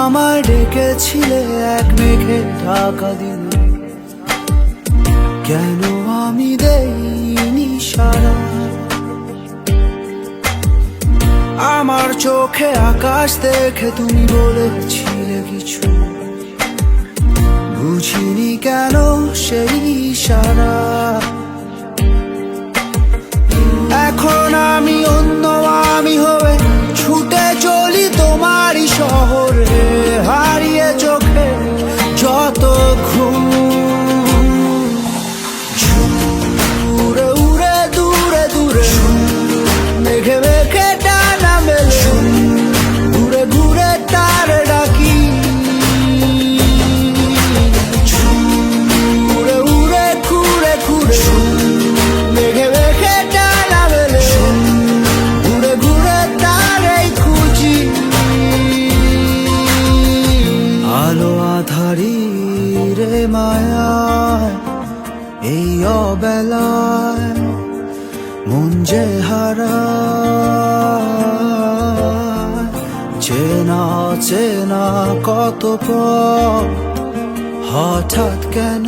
আমায় ডেকেছিলে এক মেঘে ঢাকা দিন, কেন আমি দেইনি সাড়া? আমার চোখে আকাশ দেখে তুমি বলেছিলে কিছু, বুঝিনি কেন সেই ইশারা। এখন আমি অন্য আমি হয়ে ছুটে চলি তোমারই শহরে, হারিয়ে চোখে যত ঘুম। উড়ে উড়ে দূরে দূরে মেঘে মেঘে ডানা মেলে, ঘুরে ঘুরে তার ডাকি। উড়ে উড়ে ঘুরে ঘুরে মেঘে মেঘে ডানা মেলে, ঘুরে ঘুরে তারই খুঁজি। আলো আধারি রে মায়া এই অবেলায়, মন যে হারায় চেনা চেনা কত পথ, হঠাৎ কেন